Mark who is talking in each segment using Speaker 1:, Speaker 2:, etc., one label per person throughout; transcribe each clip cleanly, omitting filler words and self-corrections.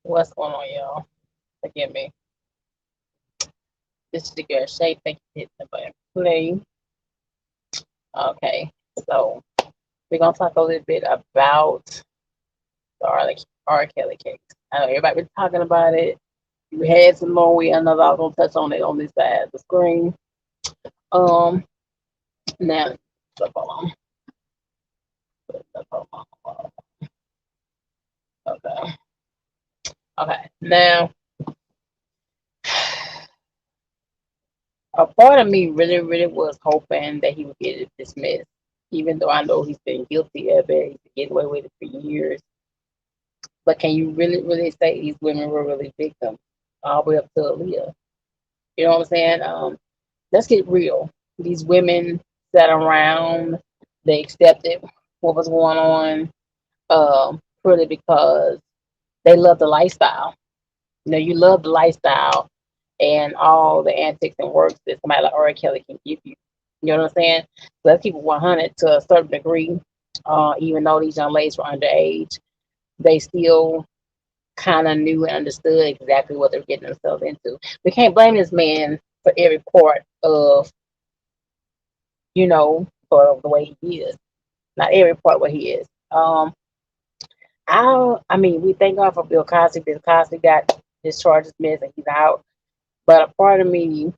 Speaker 1: What's going on, y'all? Forgive me. This is the girl Shape. Thank you for hitting the button. Play. Okay, so we're gonna talk a little bit about the R. Kelly case. I know everybody been talking about it. You had some more. We another. I'm gonna touch on it on this side of the screen. Um, now, so hold on. Okay. Okay. Now, a part of me really, really was hoping that he would get it dismissed, even though I know he's been guilty of it. He's been getting away with it for years. But can you really, really say these women were really victims all the way up to Aaliyah? You know what I'm saying? Let's get real. These women sat around, they accepted what was going on, purely because they love the lifestyle. You know, you love the lifestyle and all the antics and works that somebody like R. Kelly can give you. You know what I'm saying? So let's keep it 100 to a certain degree. Even though these young ladies were underage, they still kind of knew and understood exactly what they're getting themselves into. We can't blame this man for every part of, sort of the way he is. Not every part where he is. I mean, we thank God for Bill Cosby. Bill Cosby got his charges missed and he's out. But a part of me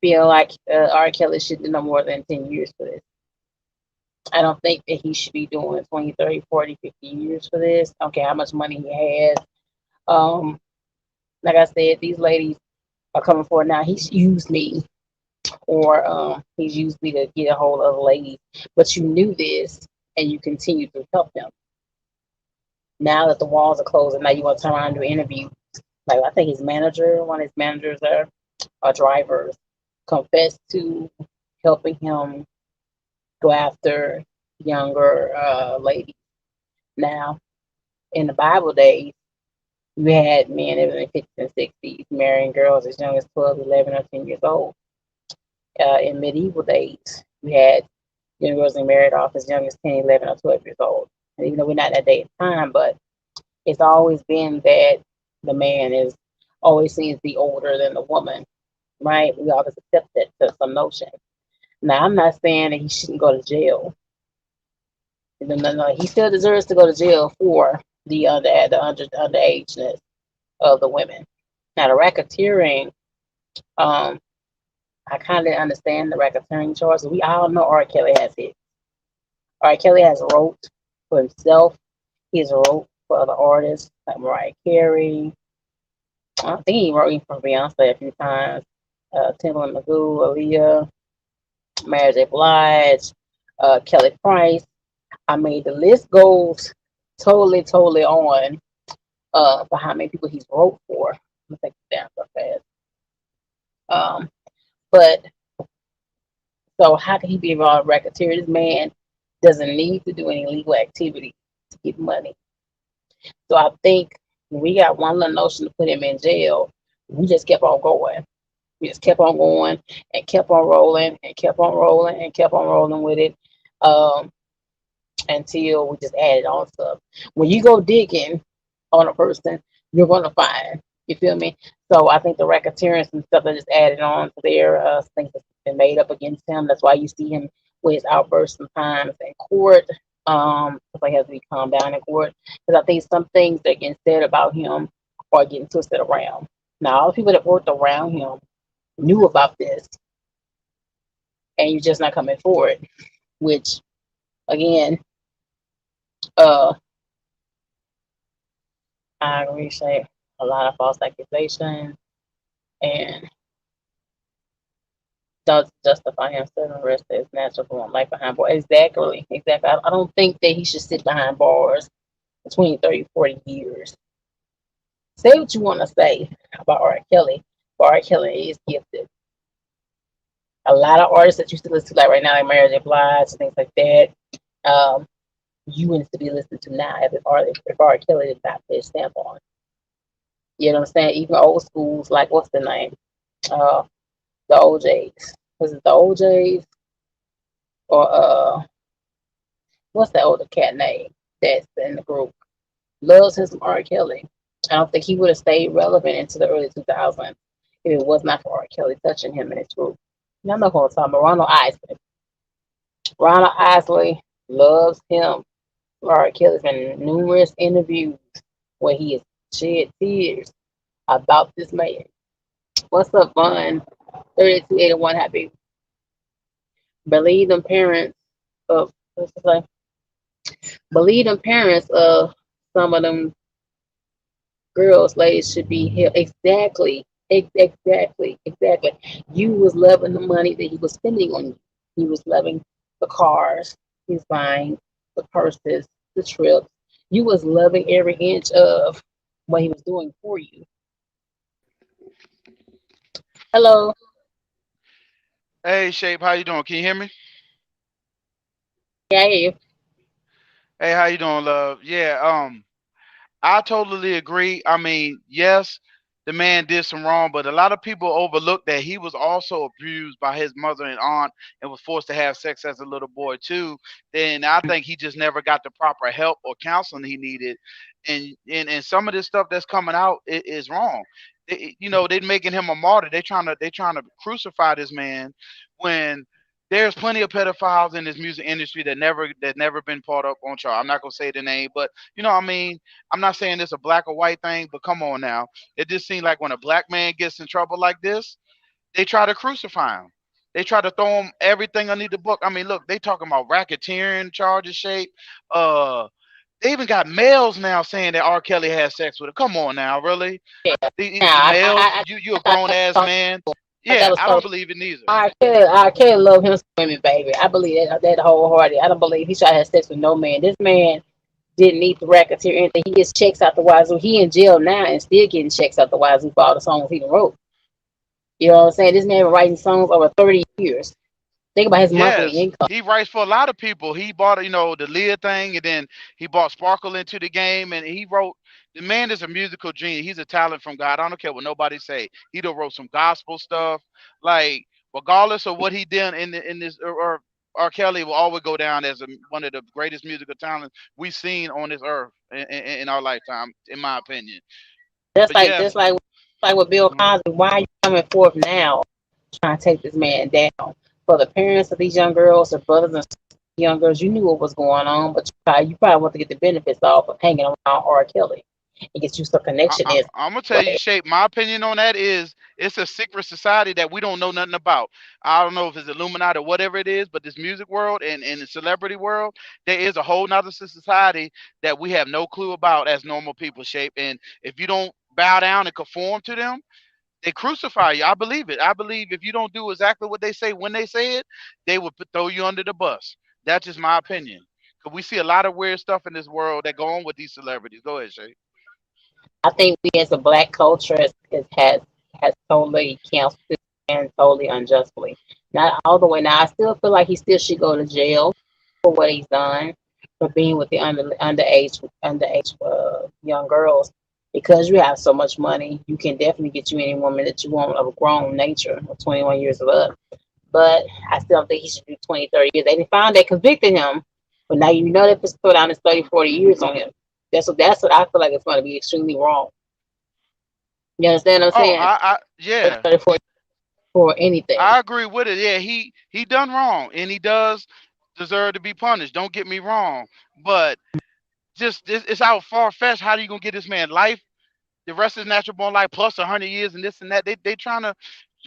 Speaker 1: feel like R. Kelly should do no more than 10 years for this. I don't think that he should be doing 20, 30, 40, 50 years for this. I don't care how much money he has. Like I said, these ladies are coming forward now. He's used me, or he's used me to get a hold of the ladies. But you knew this, and you continue to help them. Now that the walls are closed, and now you want to turn around and do interviews. Like I think one of his managers are drivers, confessed to helping him go after younger ladies. Now, in the Bible days, you had men in the 50s and 60s marrying girls as young as 12, 11, or 10 years old. In medieval days, you had young girls being married off as young as 10, 11, or 12 years old. And even though we're not in that day and time, but it's always been that the man is always seems to be older than the woman, right? We always accept that to some notion. Now, I'm not saying that he shouldn't go to jail. No, he still deserves to go to jail for the underageness of the women. Now, the racketeering, I kind of understand the racketeering charge. We all know R. Kelly has it. R. Kelly has wrote for himself. He's wrote for other artists like Mariah Carey. I think he wrote for Beyonce a few times. Timbaland Magoo, Aaliyah, Mary J. Blige, Kelly Price. I mean, the list goes totally on for how many people he's wrote for. Let me take it down so fast. But so how can he be involved in racketeering? This man doesn't need to do any legal activity to get money. So I think we got one little notion to put him in jail. We just kept on going. We just kept on going and kept on rolling and kept on rolling and kept on rolling with it. Um, until we just added on stuff. When you go digging on a person, you're gonna find. You feel me? So I think the racketeering and stuff that just added on to their things that's been made up against him. That's why you see him with his outbursts sometimes in court. Because he has to be calmed down in court. Because I think some things that get said about him are getting twisted around. Now all the people that worked around him knew about this, and you're just not coming forward. Which again, uh, I agree, say a lot of false accusations and does justify him still arrested as natural born life behind bars. Exactly, exactly. I don't think that he should sit behind bars between 30, 40 years. Say what you want to say about R. Kelly, but R. Kelly is gifted. A lot of artists that you still listen to, like right now, like Mary J. Blige and things like that, um, you need to be listening to now if R. Kelly did not put his stamp on. You know what I'm saying? Even old schools, like what's the name? Uh, the OJs. Was it the OJs or what's that older cat name that's in the group? Loves him some R. Kelly. I don't think he would have stayed relevant into the early 2000s if it was not for R. Kelly touching him in his group. Now, I'm not going to talk about Ronald Isley. Ronald Isley loves him. R. Kelly's been in numerous interviews where he has shed tears about this man. What's up, Vaughn? 3281 happy. Believe them parents of what's the say? Believe them parents of some of them girls, ladies should be here. Exactly. Exactly. Exactly. You was loving the money that he was spending on you. He was loving the cars he's buying, the purses, the trips. You was loving every inch of what he was doing for you. Hello.
Speaker 2: Hey, Shape, how you doing? Can you hear me?
Speaker 1: Yeah, I hear you.
Speaker 2: Hey, how you doing, love? Yeah, I totally agree. I mean, yes, the man did some wrong, but a lot of people overlook that he was also abused by his mother and aunt and was forced to have sex as a little boy too. Then I think he just never got the proper help or counseling he needed. And some of this stuff that's coming out is wrong. They're making him a martyr. They trying to crucify this man when there's plenty of pedophiles in this music industry that never been part up on trial. I'm not gonna say the name, but what I mean, I'm not saying it's a black or white thing, but come on now. It just seems like when a black man gets in trouble like this, they try to crucify him. They try to throw him everything under the book. I mean, look, they talking about racketeering charges, shape. Uh, they even got males now saying that R. Kelly has sex with her. Come on now, really?
Speaker 1: Yeah.
Speaker 2: The
Speaker 1: Now,
Speaker 2: males,
Speaker 1: I
Speaker 2: you a
Speaker 1: thought
Speaker 2: grown
Speaker 1: that
Speaker 2: ass
Speaker 1: was
Speaker 2: man.
Speaker 1: that
Speaker 2: Yeah,
Speaker 1: was
Speaker 2: I
Speaker 1: so.
Speaker 2: don't believe it neither.
Speaker 1: I can't love him swimming, baby. I believe that wholeheartedly. I don't believe he tried to have sex with no man. This man didn't need the racketeer or anything. He gets checks out the wazoo. He in jail now and still getting checks out the wazoo for all the songs he wrote. You know what I'm saying? This man been writing songs over 30 years. Think about his monthly
Speaker 2: Yes,
Speaker 1: income.
Speaker 2: he writes for a lot of people. He bought, the Lear thing, and then he bought Sparkle into the game, and he wrote. The man is a musical genius. He's a talent from God. I don't care what nobody say. He done wrote some gospel stuff. Like, regardless of what he did in this, or R. Kelly will always go down as one of the greatest musical talents we've seen on this earth in our lifetime, in my opinion.
Speaker 1: Just
Speaker 2: But
Speaker 1: like
Speaker 2: yeah,
Speaker 1: just like like with Bill
Speaker 2: mhm.
Speaker 1: Cosby. Why are you coming forth now trying to take this man down? For the parents of these young girls, the brothers and young girls, you knew what was going on, but you probably want to get the benefits off of hanging around R. Kelly and get you some connection is
Speaker 2: I'm gonna tell you,
Speaker 1: way.
Speaker 2: shape. My opinion on that is it's a secret society that we don't know nothing about. I don't know if it's Illuminati or whatever it is, but this music world and the celebrity world, there is a whole nother society that we have no clue about as normal people. Shape, and if you don't bow down and conform to them, they crucify you. I believe it. I believe if you don't do exactly what they say when they say it, they will throw you under the bus. That's just my opinion. Cause we see a lot of weird stuff in this world that go on with these celebrities. Go ahead, Shay.
Speaker 1: I think we as a black culture has totally canceled this man totally unjustly. Not all the way. Now I still feel like he still should go to jail for what he's done for being with the underage young girls. because you have so much money, you can definitely get you any woman that you want of a grown nature of 21 years of up. But I still don't think he should do 20, 30 years. They found they convicted him, but now you know they put down his 30, 40 years on him. That's what I feel like it's going to be extremely wrong. You understand what I'm
Speaker 2: Oh,
Speaker 1: saying?
Speaker 2: yeah,
Speaker 1: 30, 40 for anything.
Speaker 2: I agree with it. Yeah, he done wrong, and he does deserve to be punished. Don't get me wrong, but just it's out far fetched. How are you gonna get this man life, the rest of his natural born life, plus 100 years and this and that? They trying to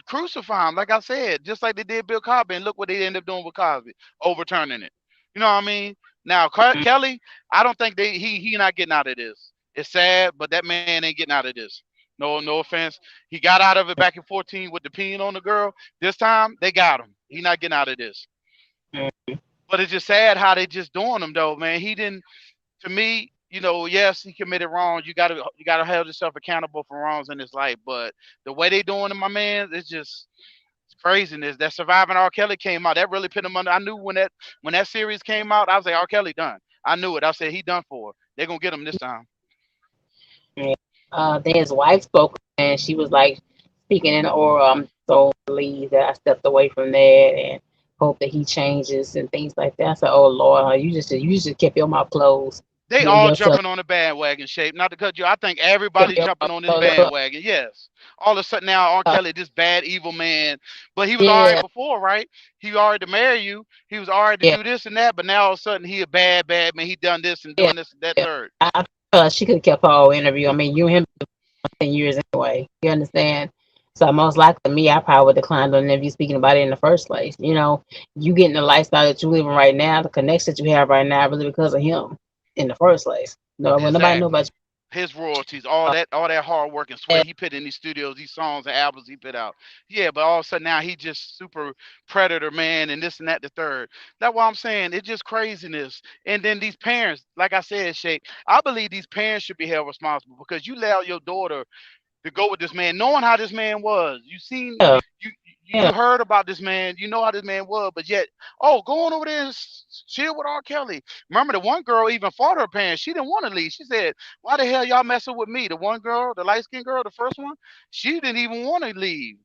Speaker 2: crucify him, like I said, just like they did Bill Cosby, and look what they ended up doing with Cosby, overturning it. You know what I mean? Now Kelly, I don't think he not getting out of this. It's sad, but that man ain't getting out of this. No offense. He got out of it back in 14 with the peeing on the girl. This time they got him. He not getting out of this. But it's just sad how they just doing him though, man. He didn't. To me, yes, he committed wrongs. You gotta hold yourself accountable for wrongs in his life. But the way they doing it, my man, it's craziness. That Surviving R. Kelly came out. That really put him under. I knew when that series came out, I was like, R. Kelly done. I knew it. I said he done for. They're gonna get him this time.
Speaker 1: Yeah. Then his wife spoke, and she was like speaking in the oral. I'm so relieved that I stepped away from that and hope that he changes and things like that. I said, "Oh Lord, you just kept your mouth closed.
Speaker 2: They
Speaker 1: Getting
Speaker 2: all
Speaker 1: yourself
Speaker 2: jumping on the bandwagon shape. Not to cut you. I think
Speaker 1: kept
Speaker 2: everybody
Speaker 1: your
Speaker 2: jumping
Speaker 1: mouth
Speaker 2: on this
Speaker 1: closed.
Speaker 2: bandwagon. Yes. All of a sudden now R. Kelly, this bad evil man. But he was all right
Speaker 1: Yeah,
Speaker 2: before, right? He all right to marry you. He was all right to
Speaker 1: yeah,
Speaker 2: do this and that. But now all of a sudden he a bad man. He done this and
Speaker 1: yeah,
Speaker 2: doing this and that
Speaker 1: yeah.
Speaker 2: third.
Speaker 1: I feel like she could have kept her whole interview. I mean, you and him 10 years anyway. You understand? So most likely me, I probably would decline on interview speaking about it in the first place. You getting the lifestyle that you living right now, the connection that you have right now, really because of him in the first place. No, when nobody know about
Speaker 2: Exactly. His royalties, all that hard work and
Speaker 1: you.
Speaker 2: sweat he put in these studios, these songs and albums he put out. Yeah, but all of a sudden now he just super predator man and this and that the third. That's why I'm saying it's just craziness. And then these parents, like I said, Shay, I believe these parents should be held responsible because you allow your daughter to go with this man, knowing how this man was. You seen,
Speaker 1: Yeah,
Speaker 2: you heard about this man. You know how this man was, but yet, oh, go on over there and chill with R. Kelly. Remember, the one girl even fought her parents. She didn't want to leave. She said, "Why the hell y'all messing with me?" The one girl, the light skinned girl, the first one, she didn't even want to leave.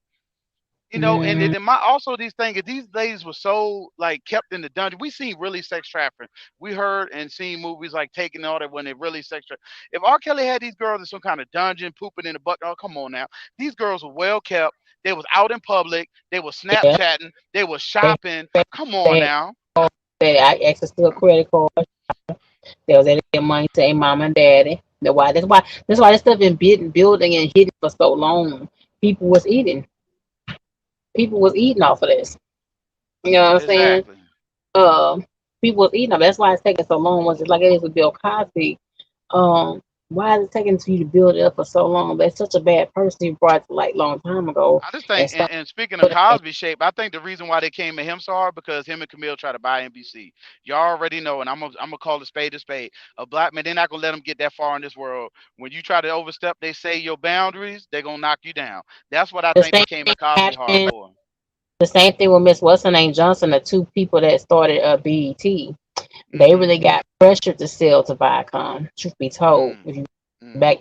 Speaker 2: And
Speaker 1: mm,
Speaker 2: then my also these things, these ladies were so like kept in the dungeon. We seen really sex trafficking. We heard and seen movies like Taking all that when they really sex trafficking. If R. Kelly had these girls in some kind of dungeon, pooping in the bucket, oh come on now. These girls were well kept. They was out in public. They were
Speaker 1: yeah.
Speaker 2: Snapchatting. They was
Speaker 1: They,
Speaker 2: shopping.
Speaker 1: they,
Speaker 2: Come on
Speaker 1: they,
Speaker 2: now.
Speaker 1: they access to a credit card. They was able to get money to their mom and daddy. That's why this stuff been building and hidden for so long. People was eating. People was eating off of this. You know what I'm saying?
Speaker 2: Exactly.
Speaker 1: Um, People was eating off. That's why it's taking so long. Was it like it is with Bill Cosby? Why is it taking for you to build it up for so long? But it's such a bad person you brought to light long time ago,
Speaker 2: I just
Speaker 1: and
Speaker 2: think,
Speaker 1: stop.
Speaker 2: and speaking of Cosby shape, I think the reason why they came at him so hard because him and Camille tried to buy NBC. You already know, and I'm gonna call a spade a spade. A black man, they're not gonna let him get that far in this world. When you try to overstep, they say your boundaries, they're gonna knock you down. That's what I
Speaker 1: The
Speaker 2: think they
Speaker 1: same
Speaker 2: came
Speaker 1: thing
Speaker 2: at Cosby hard
Speaker 1: happened.
Speaker 2: for.
Speaker 1: The same thing with Miss What's her name Johnson, the two people that started BET. They
Speaker 2: Mm-hmm.
Speaker 1: really got pressured to sell to Viacom. Truth be told,
Speaker 2: Mm.
Speaker 1: if you
Speaker 2: Mm.
Speaker 1: back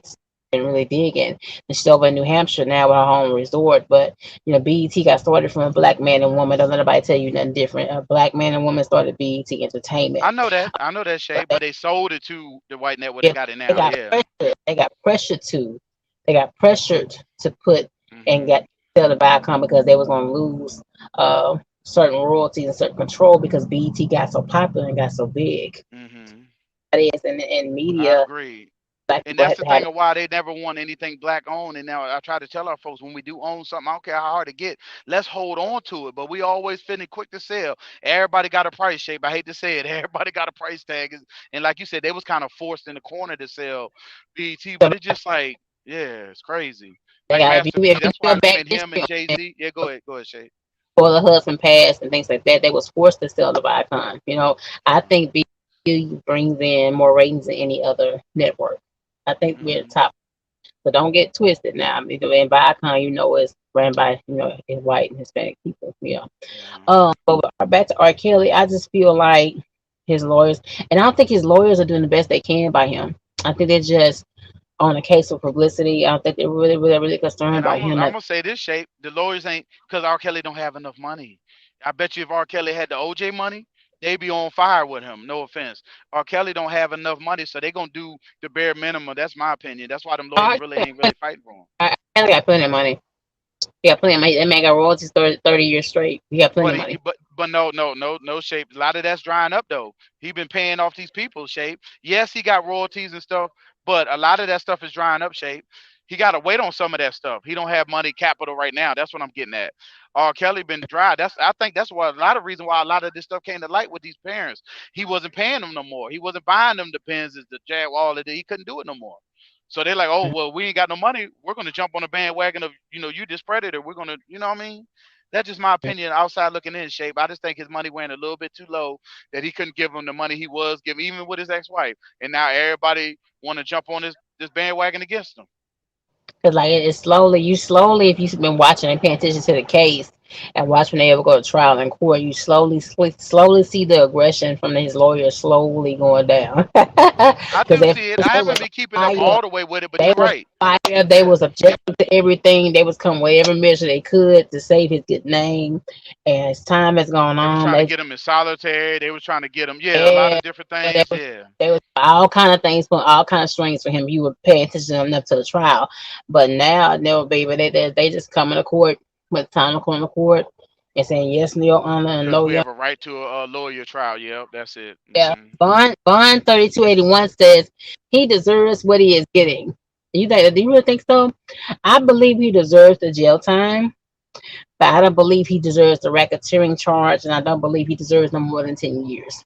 Speaker 1: and really digging, and she's over in New Hampshire now with her home resort. But BET got started from a black man and woman. Don't let nobody tell you nothing different. A black man and woman started BET Entertainment.
Speaker 2: I know that. I know that
Speaker 1: But
Speaker 2: shape, but they sold it to the white net where they
Speaker 1: yeah,
Speaker 2: got it
Speaker 1: they
Speaker 2: now.
Speaker 1: got
Speaker 2: Yeah.
Speaker 1: pressured. They got pressured to put and
Speaker 2: Mm-hmm.
Speaker 1: get sell to Viacom because they was gonna lose uh certain royalties and certain control because BET got so popular and got so big.
Speaker 2: Mm-hmm.
Speaker 1: That is in
Speaker 2: I
Speaker 1: media,
Speaker 2: agree.
Speaker 1: black
Speaker 2: And
Speaker 1: people
Speaker 2: that's
Speaker 1: have
Speaker 2: the
Speaker 1: to have
Speaker 2: thing of why they never want anything black owned. And now I try to tell our folks when we do own something, I don't care how hard it get, let's hold on to it. But we always feeling quick to sell. Everybody got a price shape. I hate to say it. Everybody got a price tag. And like you said, they was kind of forced in the corner to sell BT. But
Speaker 1: it.
Speaker 2: it's just like, yeah, it's crazy.
Speaker 1: They
Speaker 2: Like
Speaker 1: got
Speaker 2: Master
Speaker 1: if
Speaker 2: P.
Speaker 1: you
Speaker 2: That's why
Speaker 1: feel
Speaker 2: him
Speaker 1: back
Speaker 2: and him and
Speaker 1: history
Speaker 2: Jay Z. Yeah, go ahead, Shay.
Speaker 1: before the husband passed and things like that, they was forced to sell the Viacom. I think BET brings in more ratings than any other network. I think we're the
Speaker 2: Mm-hmm.
Speaker 1: top. So don't get twisted now. In Viacom, it's ran by white and Hispanic people. Yeah.
Speaker 2: Yeah.
Speaker 1: But back to R. Kelly, I just feel like his lawyers, and I don't think his lawyers are doing the best they can by him. I think they're just on a case for publicity. I don't think they're really concerned
Speaker 2: And
Speaker 1: about him.
Speaker 2: I'm gonna say this shape: the lawyers ain't because R. Kelly don't have enough money. I bet you if R. Kelly had the OJ money, they be on fire with him. No offense, R. Kelly don't have enough money, so they gonna do the bare minimum. That's my opinion. That's why them lawyers
Speaker 1: R.
Speaker 2: really ain't really fighting for him.
Speaker 1: Kelly got plenty of money. He got plenty of money. That man got royalties 30 years straight. He got plenty
Speaker 2: But
Speaker 1: of money.
Speaker 2: no shape. A lot of that's drying up though. He been paying off these people shape. Yes, he got royalties and stuff, but a lot of that stuff is drying up shape. He got to wait on some of that stuff. He don't have money capital right now. That's what I'm getting at. R. Kelly been dry. I think that's why a lot of reason why a lot of this stuff came to light with these parents. He wasn't paying them no more. He wasn't buying them the pens, the jag, all of it. He couldn't do it no more. So they're like, oh well, we ain't got no money. We're gonna jump on the bandwagon of you this predator. We're gonna what I mean. That's just my opinion. Outside looking in shape, I just think his money went a little bit too low. That he couldn't give him the money he was giving, even with his ex-wife. And now everybody want to jump on this bandwagon against him.
Speaker 1: Cause like it's slowly, if you've been watching and paying attention to the case and watch when they ever go to trial in court, you slowly see the aggression from his lawyer slowly going down.
Speaker 2: I
Speaker 1: Because
Speaker 2: do see it. I
Speaker 1: they
Speaker 2: haven't
Speaker 1: was
Speaker 2: been keeping up
Speaker 1: fire,
Speaker 2: all the way with it, but
Speaker 1: they
Speaker 2: you're
Speaker 1: was
Speaker 2: right.
Speaker 1: fire, they
Speaker 2: Yeah,
Speaker 1: was objective to everything. They was coming with every measure they could to save his good name. And as time has gone
Speaker 2: they was
Speaker 1: on,
Speaker 2: trying to get him in solitary. They was trying to get him. Yeah, a lot
Speaker 1: yeah,
Speaker 2: of different
Speaker 1: they
Speaker 2: things.
Speaker 1: was
Speaker 2: Yeah.
Speaker 1: they was all kind of things, put all kind of strings for him. You were paying attention enough to the trial, but now never, baby. They just coming to court with time to come to court and saying yes, no, your honor, and
Speaker 2: Because
Speaker 1: no,
Speaker 2: we
Speaker 1: your
Speaker 2: have a right to a lawyer trial. Yep, that's it.
Speaker 1: yeah. Bond 3281 says he deserves what he is getting. You think? Do you really think so? I believe he deserves the jail time, but I don't believe he deserves the racketeering charge, and I don't believe he deserves no more than 10 years.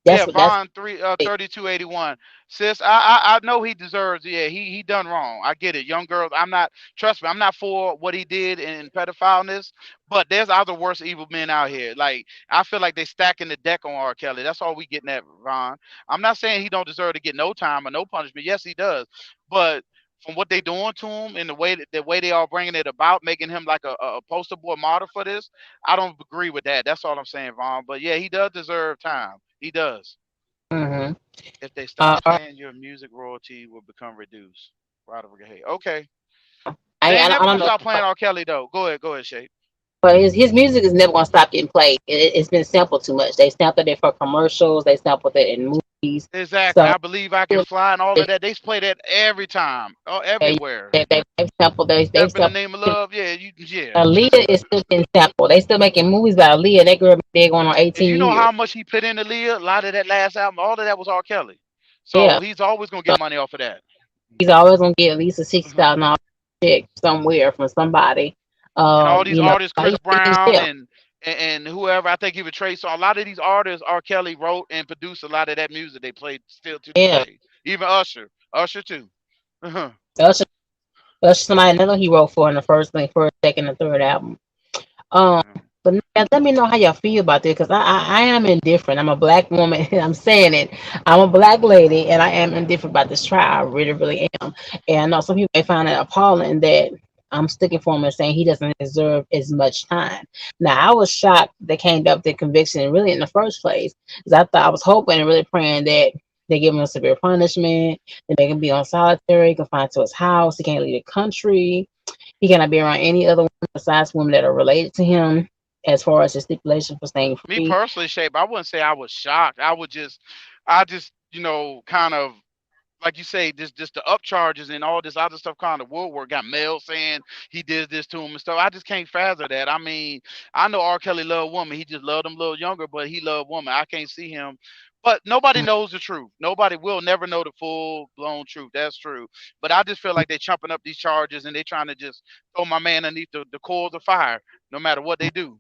Speaker 2: Yeah,
Speaker 1: That's
Speaker 2: Vaughn 3281. Sis, I know he deserves. Yeah, he done wrong. I get it. Young girls, I'm not. Trust me, I'm not for what he did in pedophileness. But there's other worse evil men out here. Like I feel like they stacking the deck on R. Kelly. That's all we getting at, Vaughn. I'm not saying he don't deserve to get no time or no punishment. Yes, he does. But from what they doing to him and the way they are bringing it about, making him like a poster boy model for this, I don't agree with that. That's all I'm saying, Vaughn. But yeah, he does deserve time. He does.
Speaker 1: mm-hmm.
Speaker 2: If they stop
Speaker 1: uh,
Speaker 2: playing, your music royalty will become reduced. Roderick, hey, okay. They ain't
Speaker 1: I
Speaker 2: never
Speaker 1: don't
Speaker 2: gonna
Speaker 1: know.
Speaker 2: stop playing R. Kelly though. Go ahead, Shay.
Speaker 1: But his music is never gonna stop getting played. It's been sampled too much. They sampled it for commercials. They sampled it in movies.
Speaker 2: Exactly.
Speaker 1: So
Speaker 2: I believe I can fly and all
Speaker 1: they
Speaker 2: of that. They play that every time, oh,
Speaker 1: they
Speaker 2: everywhere.
Speaker 1: they've sampled. They've
Speaker 2: Step in the
Speaker 1: sampled.
Speaker 2: name of love. Yeah, yeah.
Speaker 1: Aaliyah is still getting sampled. They still making movies about Aaliyah. That girl been dead going on
Speaker 2: And you
Speaker 1: 18
Speaker 2: know
Speaker 1: years.
Speaker 2: how much he put into Leah? A lot of that last album, all of that was R. Kelly.
Speaker 1: Yeah.
Speaker 2: So he's always gonna
Speaker 1: So
Speaker 2: get money off of that.
Speaker 1: he's always gonna get at least a
Speaker 2: Mhm.
Speaker 1: $60,000 check somewhere from somebody.
Speaker 2: And all these artists,
Speaker 1: He
Speaker 2: Chris
Speaker 1: in
Speaker 2: Brown
Speaker 1: jail.
Speaker 2: and whoever, I think even Trey. So a lot of these artists, R. Kelly wrote and produced a lot of that music they played still to this
Speaker 1: Yeah.
Speaker 2: day. Even Usher too. Uh-huh.
Speaker 1: Usher, somebody another he wrote for in the first, second, and third album. Um,
Speaker 2: Yeah.
Speaker 1: but now let me know how y'all feel about this because I am indifferent. I'm a black woman. I'm saying it. I'm a black lady, and I am indifferent about this trial. I really, really am. And I know some people may find it appalling that I'm sticking for him and saying he doesn't deserve as much time. Now, I was shocked they came up with the conviction really in the first place because I was hoping and really praying that they give him a severe punishment, they make him be on solitary, confined to his house, he can't leave the country, he cannot be around any other women besides women that are related to him as far as the stipulation for staying
Speaker 2: Me
Speaker 1: free.
Speaker 2: personally, Shape, I wouldn't say I was shocked. I just, kind of like you say, just the up charges and all this other stuff kind of woodwork got mail saying he did this to him and stuff. I just can't fathom that. I mean, I know R. Kelly loved women. He just loved them a little younger, but he loved women. I can't see him. But nobody knows the truth. Nobody will never know the full blown truth. That's true. But I just feel like they're chumping up these charges and they're trying to just throw my man underneath the coals of fire, no matter what they do.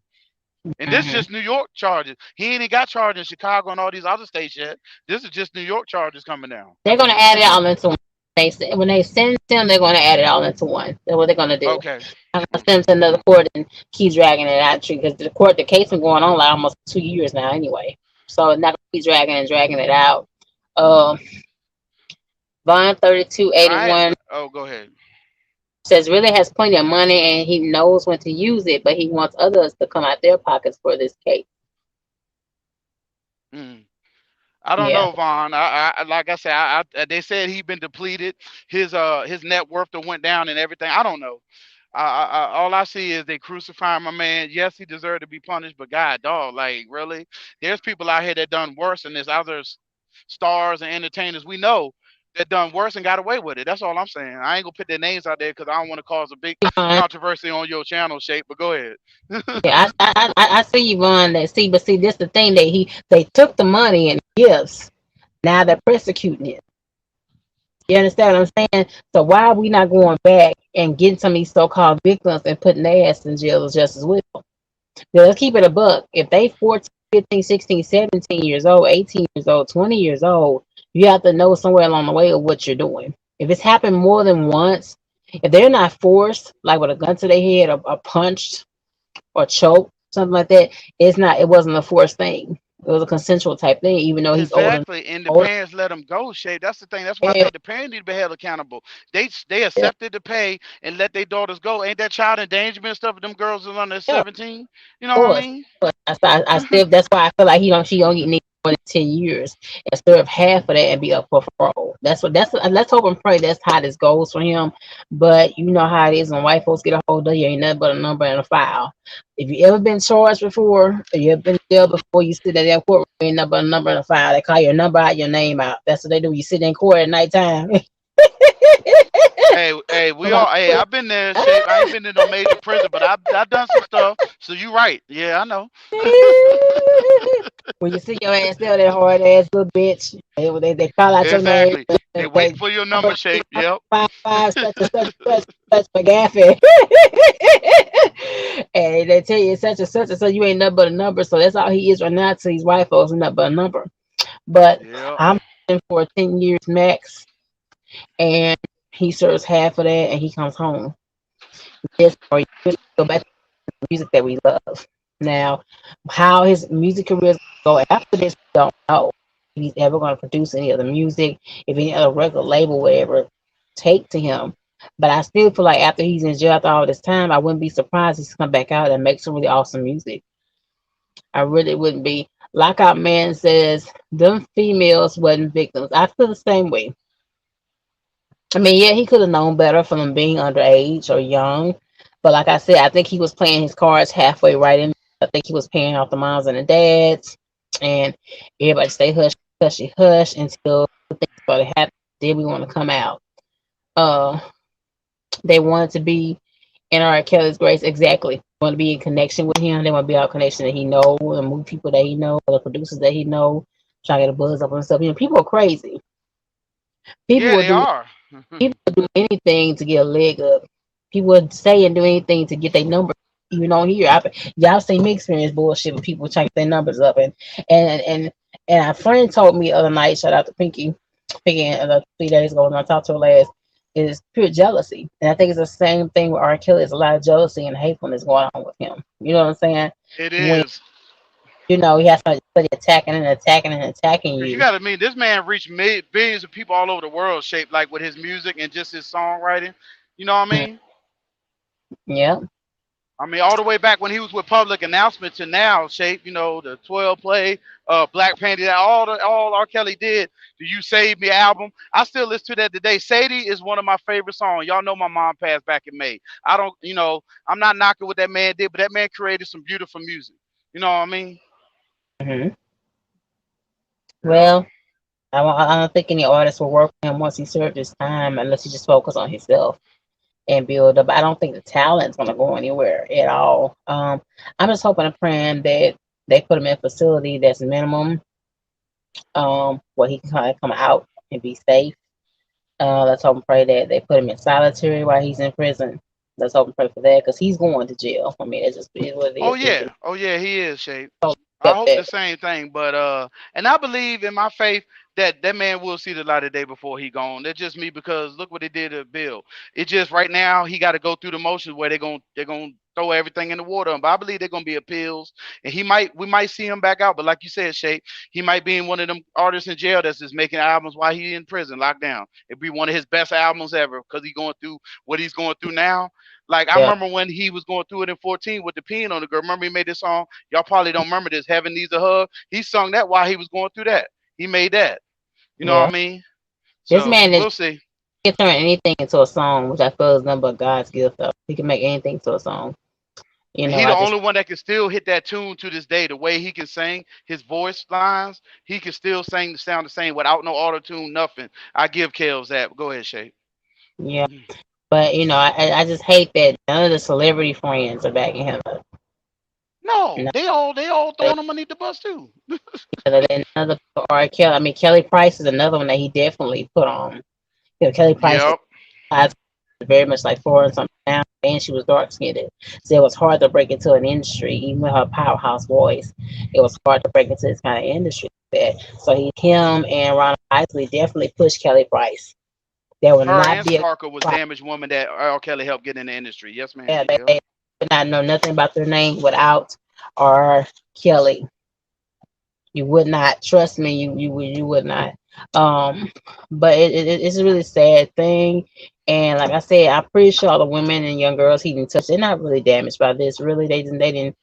Speaker 2: And this is
Speaker 1: Mm-hmm.
Speaker 2: just New York charges. He ain't even got charged in Chicago and all these other states yet. This is just New York charges coming down.
Speaker 1: They're going to add it all into one. When they send him, they're going to add it all into one. That's what they're going to do.
Speaker 2: Okay.
Speaker 1: I'm going to send him
Speaker 2: Okay.
Speaker 1: to another court and keep dragging it out because the case been going on like almost 2 years now anyway. So it's not going to be dragging it out. Uh, Bond
Speaker 2: I ain't.
Speaker 1: 3281
Speaker 2: Oh, go ahead.
Speaker 1: says really has plenty of money and he knows when to use it, but he wants others to come out their pockets for this case.
Speaker 2: Mm. I don't
Speaker 1: Yeah.
Speaker 2: know, Vaughn. Like I said, they said he been depleted. His net worth done went down and everything. I don't know. All I see is they crucifying my man. Yes, he deserved to be punished, but God, dog, like really, there's people out here that done worse than this. Other stars and entertainers we know that done worse and got away with it. That's all I'm saying. I ain't gonna put their names out there because I don't want to cause a big
Speaker 1: Vaughn,
Speaker 2: controversy on your channel, Shape. But go ahead.
Speaker 1: yeah, I see you, Vaughn. That see, but see, this the thing that they took the money and gifts. Now they're persecuting it. You understand what I'm saying? So why are we not going back and getting some of these so-called victims and putting their ass in jail just as well? Now, let's keep it a buck. If they 14, 15, 16, 17 years old, 18 years old, 20 years old, you have to know somewhere along the way of what you're doing. If it's happened more than once, if they're not forced, like with a gun to their head or punched or choked, something like that, it wasn't a forced thing. It was a consensual type thing, even though he's older.
Speaker 2: Exactly, and the
Speaker 1: Older.
Speaker 2: parents let them go. Shape. That's the thing. That's why I
Speaker 1: Yeah,
Speaker 2: think the parents need to be held accountable. They
Speaker 1: yeah,
Speaker 2: accepted to pay and let their daughters go. Ain't that child endangerment stuff? If them girls are under
Speaker 1: yeah.
Speaker 2: 17, you know what I
Speaker 1: Course.
Speaker 2: mean?
Speaker 1: I still that's why I feel like she don't need more than 10 years and serve half of that and be up for parole. That's let's hope and pray that's how this goes for him. But you know how it is when white folks get a hold of you, ain't nothing but a number and a file. If you ever been charged before, or you ever been in jail before, you sit in that courtroom, ain't nothing but a number and a file. They call your number out, your name out. That's what they do. You sit in court at nighttime.
Speaker 2: Hey, we all. Hey, I've been there. Shape. I ain't been in no major prison, but I've done some stuff. So you right. Yeah, I know.
Speaker 1: When you see your ass there, that hard ass little bitch, they call out your name.
Speaker 2: Exactly. They
Speaker 1: They
Speaker 2: waiting for your
Speaker 1: number
Speaker 2: number. Shape. Yep.
Speaker 1: 5 5 such and such McGaffey, and they tell you such and such, and so you ain't nothing but a number. So that's all he is right now to these white folks, nothing but a number. But
Speaker 2: Yep.
Speaker 1: I'm in for 10 years max, and he serves half of that, and he comes home. Just or you go back music that we love. Now, how his music career is going to go after this, we don't know. If he's ever going to produce any other music, if any other record label would ever take to him. But I still feel like after he's in jail after all this time, I wouldn't be surprised if he's come back out and make some really awesome music. I really wouldn't be. Lockout Man says, them females wasn't victims. I feel the same way. I mean, yeah, he could have known better from them being underage or young. But like I said, I think he was playing his cards halfway right in. I think he was paying off the moms and the dads. And everybody stay hush, hushy, hush until things started happening. Then we want to come out. Uh, they wanted to be in our Kelly's grace. Exactly. Want to be in connection with him. They want to be our connection that he know, the movie people that he know, the producers that he know. Trying to get a buzz up and stuff. You know, people are crazy. People
Speaker 2: Yeah,
Speaker 1: will
Speaker 2: they
Speaker 1: do
Speaker 2: are.
Speaker 1: People would do anything to get a leg up. People would say and do anything to get their number. Even on here, y'all seen me experience bullshit with people trying to get their numbers up, and and and a friend told me the other night. Shout out to Pinky, 3 days ago when I talked to her last. Is pure jealousy, and I think it's the same thing with R. Kelly. There's a lot of jealousy and hatefulness going on with him. You know what I'm saying?
Speaker 2: It
Speaker 1: When
Speaker 2: is.
Speaker 1: he has somebody attacking and attacking and attacking
Speaker 2: Cause you
Speaker 1: you.
Speaker 2: got to mean this man reached billions of people all over the world, shaped like with his music and just his songwriting. You know what I
Speaker 1: Mm,
Speaker 2: mean?
Speaker 1: yeah.
Speaker 2: I mean, all the way back when he was with Public Announcement to now, shape. You know, the 12 play, Black Panther, all R. Kelly did. The You Save Me album. I still listen to that today. Sadie is one of my favorite songs. Y'all know my mom passed back in May. I don't, I'm not knocking what that man did, but that man created some beautiful music. You know what I mean?
Speaker 1: Hmm.
Speaker 2: Yep.
Speaker 1: Well, I don't think any artist will work for him once he served his time unless he just focus on himself and build up. I don't think the talent's gonna go anywhere at all. I'm just hoping and praying that they put him in a facility that's minimum, where he can kind of come out and be safe. Let's hope and pray that they put him in solitary while he's in prison. Let's hope and pray for that because he's going to jail. I mean, it just is what it
Speaker 2: Oh
Speaker 1: is. He
Speaker 2: yeah. Oh yeah, he is shape.
Speaker 1: totally
Speaker 2: I
Speaker 1: accept
Speaker 2: hope the
Speaker 1: that.
Speaker 2: same thing, but and I believe in my faith that that man will see the light of day before he gone. That's just me because look what they did to Bill. It just right now he got to go through the motions where they're gonna throw everything in the water. But I believe they're gonna be appeals, and we might see him back out. But like you said, Shay, he might be in one of them artists in jail that's just making albums while he in prison, locked down. It'd be one of his best albums ever because he's going through what he's going through now. Like I
Speaker 1: Yeah.
Speaker 2: remember when he was going through it in 14 with the peeing on the girl. Remember he made this song. Y'all probably don't remember this. Heaven needs a hug. He sung that while he was going through that. He made that. You know what
Speaker 1: Yeah.
Speaker 2: I mean?
Speaker 1: This
Speaker 2: So
Speaker 1: man is
Speaker 2: we'll see.
Speaker 1: he can turn anything into a song, which I feel is nothing but God's gift. Though he can make anything into a song. You
Speaker 2: And
Speaker 1: know,
Speaker 2: he the
Speaker 1: I just
Speaker 2: only one that can still hit that tune to this day. The way he can sing, his voice lines, he can still sing the sound the same without no auto tune, nothing. I give Kels that. Go ahead, Shay.
Speaker 1: yeah. But I just hate that none of the celebrity friends are backing him up.
Speaker 2: No,
Speaker 1: No,
Speaker 2: they all throwing him underneath the bus too.
Speaker 1: none of the people are Kelly. I mean, Kelly Price is another one that he definitely put on. Kelly Price
Speaker 2: Yep.
Speaker 1: was very much like 4 something now, and she was dark skinned. So it was hard to break into an industry, even with her powerhouse voice. It was hard to break into this kind of industry. So him and Ronald Isley definitely pushed Kelly Price. There will
Speaker 2: Her
Speaker 1: not
Speaker 2: and
Speaker 1: be a
Speaker 2: Sparkle was damaged woman that R. Kelly helped get in the industry. Yes, ma'am.
Speaker 1: yeah,
Speaker 2: Yep.
Speaker 1: they would not know nothing about their name without R. Kelly. You would not trust me. You would not. Um, but it's a really sad thing. And like I said, I'm pretty sure all the women and young girls he didn't touch, they're not really damaged by this. Really, they didn't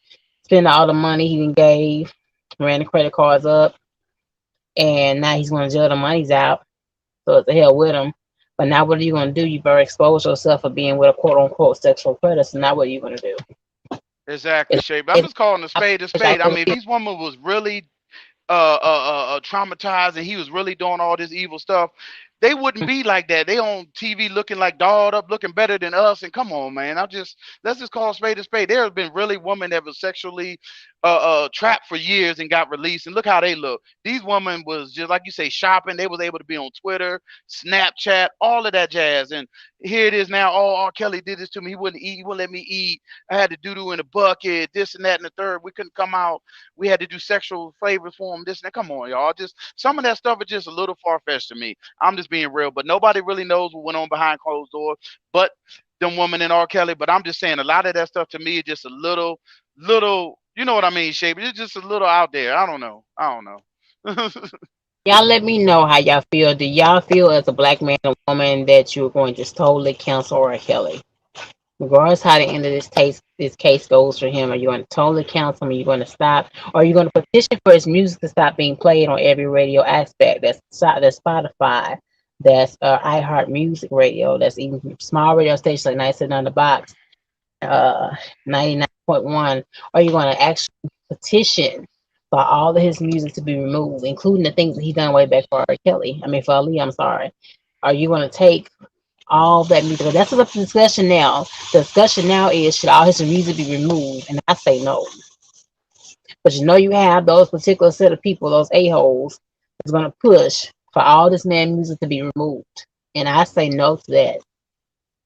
Speaker 1: spend all the money he didn't gave, ran the credit cards up, and now he's going to jail. The money's out, so it's the hell with him. But now what are you going to do? You better expose yourself for being with a quote unquote sexual predator. So now what are you going to do?
Speaker 2: Exactly,
Speaker 1: It's,
Speaker 2: Shay. But I'm
Speaker 1: it's,
Speaker 2: just calling a
Speaker 1: I
Speaker 2: spade a
Speaker 1: wish I
Speaker 2: spade. I
Speaker 1: could
Speaker 2: mean, if
Speaker 1: be
Speaker 2: these women was really traumatized and he was really doing all this evil stuff, they wouldn't be like that. They on TV looking like dolled up, looking better than us. And come on, man, let's just call a spade a spade. There have been really women that was sexually trapped for years and got released, and look how they look. These women was just like you say, shopping. They was able to be on Twitter, Snapchat, all of that jazz. And here it is now. Oh, R. Kelly did this to me. He wouldn't eat. He wouldn't let me eat. I had to doo doo in a bucket. This and that and the third. We couldn't come out. We had to do sexual favors for him. This and that. Come on, y'all. Just some of that stuff is just a little far fetched to me. I'm just being real, but nobody really knows what went on behind closed doors. But them women in R. Kelly. But I'm just saying a lot of that stuff to me is just a little. You know what I mean, Shape? It's just a little out there. I don't know. I don't know.
Speaker 1: y'all let me know how y'all feel. Do y'all feel as a black man or woman that you're going to just totally cancel R. Kelly? Regardless how the end of this case goes for him, are you going to totally cancel him? Are you going to stop? Or are you going to petition for his music to stop being played on every radio aspect? That's Spotify, that's iHeart Music Radio, that's even small radio stations like 97 on the box, uh 99.1. Are you going to actually petition for all of his music to be removed, including the things that he done way back for R. Kelly? I mean, for Ali, I'm sorry. Are you going to take all that music? That's the discussion now. The discussion now is should all his music be removed? And I say no. But you have those particular set of people, those a-holes, that's going to push for all this man music to be removed. And I say no to that.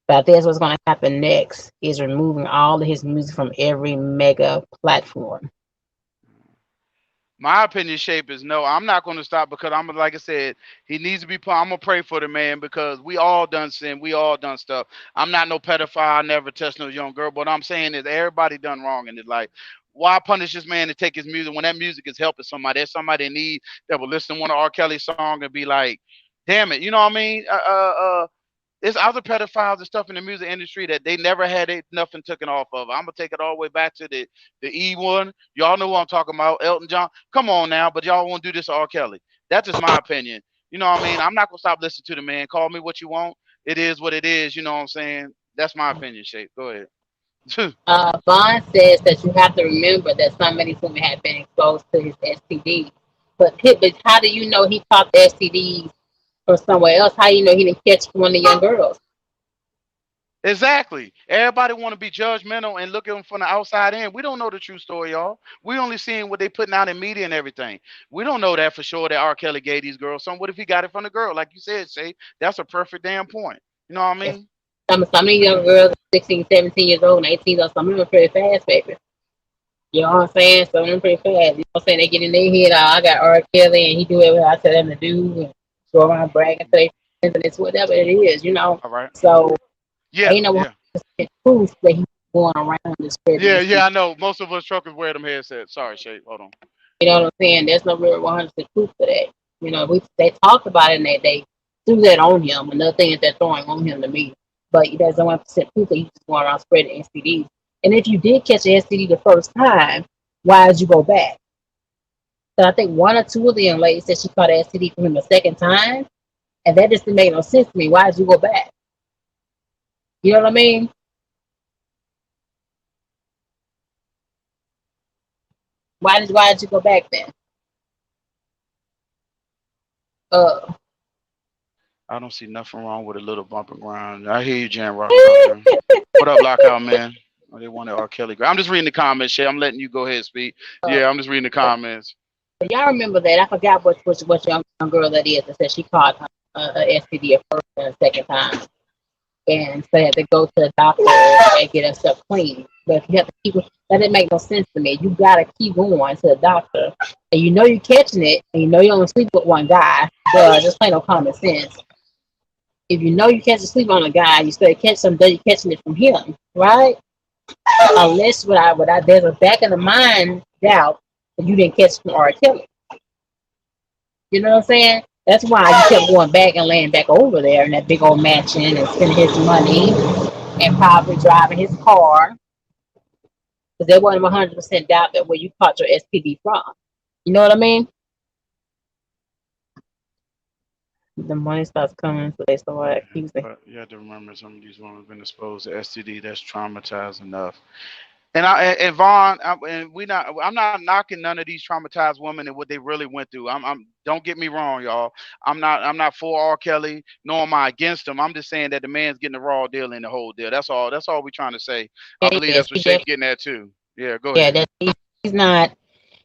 Speaker 1: But I think that's what's going to happen next is removing all of his music from every mega platform.
Speaker 2: My opinion shape is no. I'm not going to stop because I'm like I said, he needs to be. I'm gonna pray for the man because we all done sin, we all done stuff. I'm not no pedophile. I never touched no young girl. But what I'm saying is everybody done wrong in his life. Why punish this man to take his music when that music is helping somebody? There's somebody in need that will listen to one of R. Kelly's song and be like, "Damn it," you know what I mean? There's other pedophiles and stuff in the music industry that they never had nothing taken off of. I'm gonna take it all the way back to the E1. Y'all know what I'm talking about, Elton John. Come on now, but y'all won't do this to R. Kelly. That's just my opinion. You know what I mean? I'm not gonna stop listening to the man. Call me what you want. It is what it is. You know what I'm saying? That's my opinion. Shape. Go ahead.
Speaker 1: Vaughn says that you have to remember that some of these women have been exposed to his STD. But how do you know he caught the STDs from somewhere else? How do you know he didn't catch one of the young girls?
Speaker 2: Exactly. Everybody want to be judgmental and look at them from the outside in. We don't know the true story, y'all. We only seeing what they putting out in media and everything. We don't know that for sure that R. Kelly gave these girls some. What if he got it from the girl? Like you said, Shay, that's a perfect damn point. You know what I
Speaker 1: Yes.
Speaker 2: mean?
Speaker 1: Some of these young girls, 16, 17 years old, and 18 years old, some of them are pretty fast, baby. You know what I'm saying? Some of them pretty fast. You know what I'm saying? They get in their head, I got R. Kelly, and he do whatever I tell him to do, and go around bragging to their friends, and it's whatever it is.
Speaker 2: All right.
Speaker 1: So,
Speaker 2: Yeah,
Speaker 1: ain't no
Speaker 2: yeah.
Speaker 1: 100% proof that he's going around and spreading
Speaker 2: Yeah,
Speaker 1: this.
Speaker 2: yeah, I know. Most of us truckers wear them headsets. Sorry, Shay. Hold on.
Speaker 1: You know what I'm saying? There's no real 100% proof for that. They talked about it and they threw that on him. Another thing that they're throwing on him to me. But there's no 100% proof that he's just going around spreading STDs. And if you did catch an STD the first time, why did you go back? So I think one or two of the young ladies said she caught an STD from him a second time, and that just didn't make no sense to me. Why did you go back? You know what I mean? Why did you go back then? Uh,
Speaker 2: I don't see nothing wrong with a little bump and grind. I hear you, Jan Rocker. What up, Lockout Man? Oh, they wanted R. Kelly. I'm just reading the comments, shit. I'm letting you go ahead and speak.
Speaker 1: uh,
Speaker 2: Yeah, I'm just reading the comments.
Speaker 1: y'all remember that? I forgot what young girl that is that said she caught a STD a first and a second time, and so they had to go to the doctor and get herself clean. But if you have to keep that didn't make no sense to me. You gotta keep going to the doctor, and you know you're catching it, and you know you only sleep with one guy. Just plain no common sense. If you know you catch a sleep on a guy, you still catch something, you're catching it from him, right? Unless there's a back of the mind doubt that you didn't catch from R. Kelly. You know what I'm saying? That's why you kept going back and laying back over there in that big old mansion and spending his money and probably driving his car because there wasn't 100% doubt that where you caught your STD from. You know what I mean? The money starts coming, so they start
Speaker 2: Yeah,
Speaker 1: accusing.
Speaker 2: but you have to remember some of these women have been exposed to STD. That's traumatized enough. And Vaughn, I'm not knocking none of these traumatized women and what they really went through. Don't get me wrong, y'all. I'm not for R. Kelly, nor am I against him. I'm just saying that the man's getting the raw deal and the whole deal. That's all. That's all we're trying to say. I believe
Speaker 1: Yes,
Speaker 2: that's what
Speaker 1: he
Speaker 2: Shape
Speaker 1: definitely.
Speaker 2: getting at too. Yeah, go
Speaker 1: Yeah,
Speaker 2: ahead.
Speaker 1: that he's not.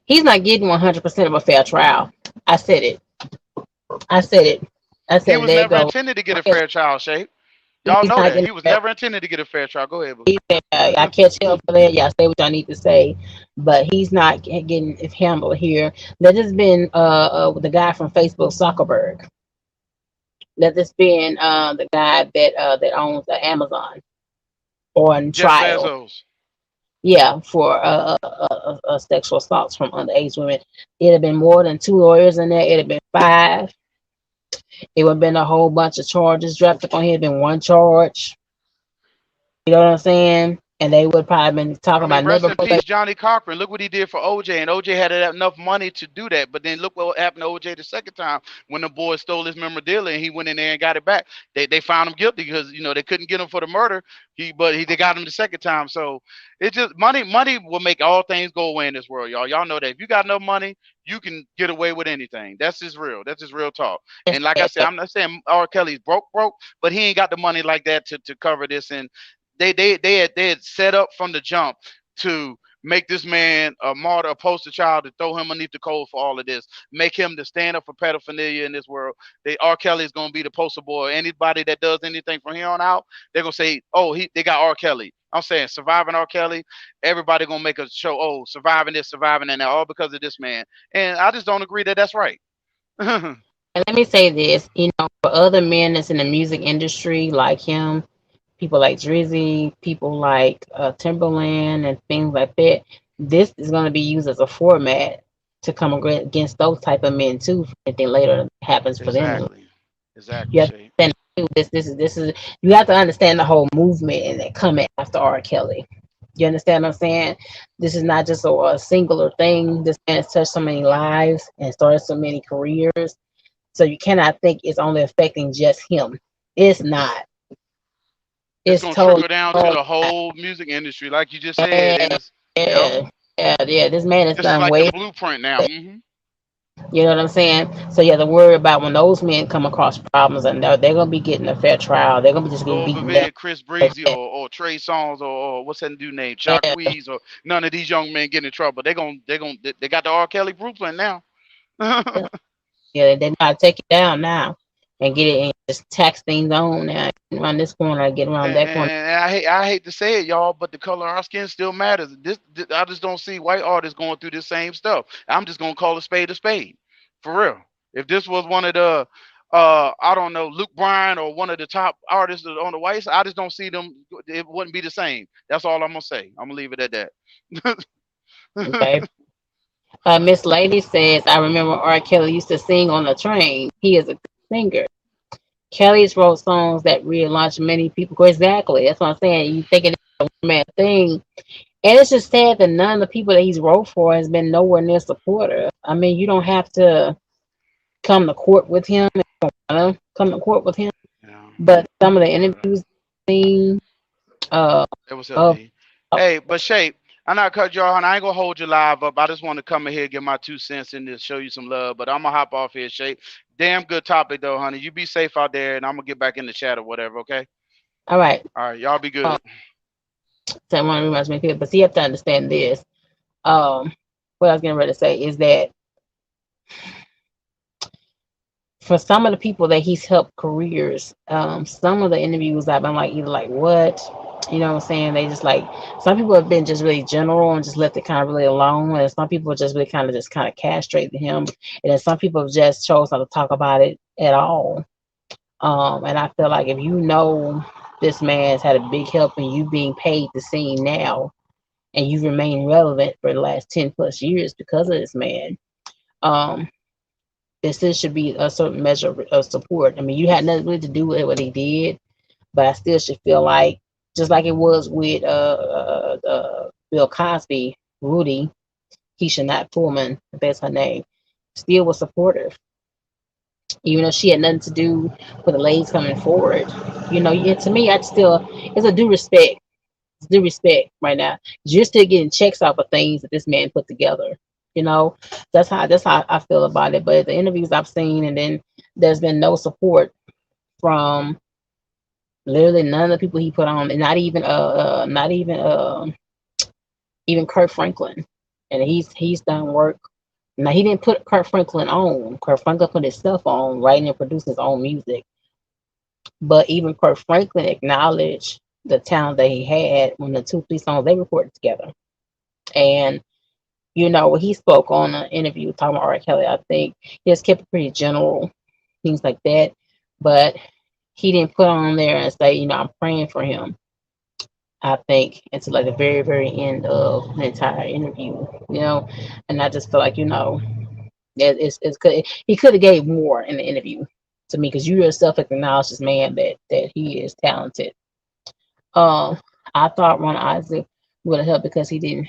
Speaker 1: He's not getting 100% of a fair trial. I said it. I said it. I
Speaker 2: He
Speaker 1: said
Speaker 2: was
Speaker 1: there you
Speaker 2: never
Speaker 1: go.
Speaker 2: intended to get a fair trial, Shape. Y'all
Speaker 1: He's
Speaker 2: know
Speaker 1: not
Speaker 2: that
Speaker 1: getting
Speaker 2: he was
Speaker 1: a
Speaker 2: never intended to get a fair trial. Go ahead, boo.
Speaker 1: he said, I catch him for that. Y'all say what y'all need to say, but he's not getting it handled here. That has been the guy from Facebook, Zuckerberg. That has been the guy that owns Amazon on
Speaker 2: Jeff
Speaker 1: trial.
Speaker 2: Bezos.
Speaker 1: Yeah, for sexual assaults from underage women. It'd have been more than two lawyers in there. It'd have been five. It would have been a whole bunch of charges dropped upon him. It'd been one charge. You know what I'm saying? And they would probably been talking
Speaker 2: I mean,
Speaker 1: about
Speaker 2: rest
Speaker 1: never
Speaker 2: in
Speaker 1: break.
Speaker 2: peace, Johnny Cochran. Look what he did for OJ, and OJ had enough money to do that. But then look what happened to OJ the second time when the boys stole his memorabilia, and he went in there and got it back. They found him guilty because they couldn't get him for the murder. They got him the second time. So it just money will make all things go away in this world, y'all. Y'all know that if you got enough money, you can get away with anything. That's just real. That's just real talk. And like I said, I'm not saying R. Kelly's broke, but he ain't got the money like that to cover this. And they had set up from the jump to make this man a martyr, a poster child, to throw him underneath the coals for all of this, make him the stand up for pedophilia in this world. R. Kelly is gonna be the poster boy. Anybody that does anything from here on out, they're gonna say, "Oh, they got R. Kelly." I'm saying surviving R. Kelly. Everybody gonna make a show. Oh, surviving this, surviving that, all because of this man. And I just don't agree that that's right.
Speaker 1: And let me say this, for other men that's in the music industry like him, people like Drizzy, people like Timberland, and things like that, this is going to be used as a format to come against those type of men too. For anything later happens for them,
Speaker 2: Exactly. Exactly,
Speaker 1: you have to
Speaker 2: Shay.
Speaker 1: understand too, this is you have to understand the whole movement and that coming after R. Kelly. You understand what I'm saying? This is not just a singular thing. This man has touched so many lives and started so many careers. So you cannot think it's only affecting just him. It's not.
Speaker 2: It's
Speaker 1: It's
Speaker 2: gonna
Speaker 1: totally,
Speaker 2: trickle down to
Speaker 1: totally
Speaker 2: the
Speaker 1: not.
Speaker 2: whole music industry, like you just said, and
Speaker 1: Yeah,
Speaker 2: it's yep.
Speaker 1: yeah, yeah. This man has
Speaker 2: This is
Speaker 1: done
Speaker 2: like the
Speaker 1: way.
Speaker 2: blueprint now.
Speaker 1: You know what I'm saying? So you have to worry about when those men come across problems, and they're gonna be getting a fair trial. They're gonna be just getting
Speaker 2: God
Speaker 1: beaten down.
Speaker 2: forbid Chris Breezy or Trey Songz or what's that dude name,
Speaker 1: Yeah,
Speaker 2: Jacquees, or none of these young men get in trouble. They got the R. Kelly blueprint now.
Speaker 1: yeah. Yeah, they know how to take it down now and get it and just tax things on now. Get around this corner, get around that corner.
Speaker 2: And I hate to say it, y'all, but the color of our skin still matters. This I just don't see white artists going through this same stuff. I'm just gonna call a spade, for real. If this was one of the, I don't know, Luke Bryan or one of the top artists on the white side, I just don't see them. It wouldn't be the same. That's all I'm gonna say. I'm gonna leave it at that.
Speaker 1: Okay. Miss Lady says, I remember R. Kelly used to sing on the train. He is a good singer. Kelly's wrote songs that relaunched many people. Exactly. That's what I'm saying. You thinking it's a one man thing. And it's just sad that none of the people that he's wrote for has been nowhere near supportive. I mean, you don't have to come to court with him, come to court with him,
Speaker 2: Yeah,
Speaker 1: but some of the
Speaker 2: but
Speaker 1: interviews I've seen uh,
Speaker 2: it was up,
Speaker 1: of
Speaker 2: D. Hey, but Shape, I'm not cut y'all, and I ain't gonna hold you live up. I just want to come in here, give my 2 cents in this, show you some love. But I'm gonna hop off here, Shape. Damn good topic though, honey. You be safe out there, and I'm gonna get back in the chat or whatever. Okay.
Speaker 1: all right,
Speaker 2: All right, y'all be
Speaker 1: um,
Speaker 2: good.
Speaker 1: so one reminds me of people, but see, you have to understand this. Um, what I was getting ready to say is that for some of the people that he's helped careers, some of the interviews I've been like, either like, what? You know what I'm saying? They just like, some people have been just really general and just left it kind of really alone. And some people just really kind of castrated him. And then some people have just chose not to talk about it at all. And I feel like if you know this man's had a big help in you being paid to sing now, and you remain relevant for the last 10 plus years because of this man, um, there should be a certain measure of support. I mean, you had nothing really to do with what he did, but I still should feel like, just like it was with Bill Cosby, Rudy, Keisha Knight Pullman, if that's her name, still was supportive, even though she had nothing to do with the ladies coming forward. You know, to me, I still, it's a due respect. It's due respect right now. You're still getting checks off of things that this man put together. You know, that's how I feel about it. But the interviews I've seen, and then there's been no support from literally none of the people he put on, and not even Kurt Franklin. And he's done work. Now he didn't put Kurt Franklin on. Kurt Franklin put himself on, writing and producing his own music. But even Kurt Franklin acknowledged the talent that he had when the two, three songs they recorded together. And he spoke on an interview talking about R. Kelly. I think he just kept it pretty general, things like that. But he didn't put on there and say, I'm praying for him. I think until like the very, very end of the entire interview, and I just feel like, it's good. He could have gave more in the interview to me, because you yourself acknowledged this man that he is talented. Um, I thought Ron Isaac would have helped because he didn't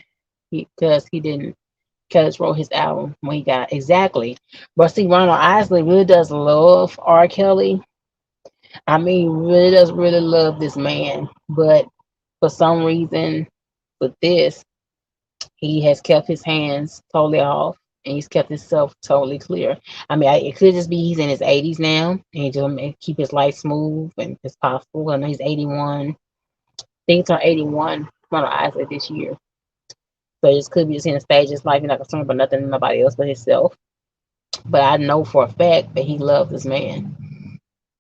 Speaker 1: Kelly wrote his album when he got exactly. But see, Ronald Isley really does love R. Kelly. I mean, really does really love this man. But for some reason, with this, he has kept his hands totally off, and he's kept himself totally clear. I mean, it could just be he's in his 80s now, and he just keep his life smooth and as possible. I know he's 81. Things are 81. Ronald Isley this year. So it just could be just in a stage of his life, he's not concerned about nothing, nobody else but himself. But I know for a fact that he loves this man.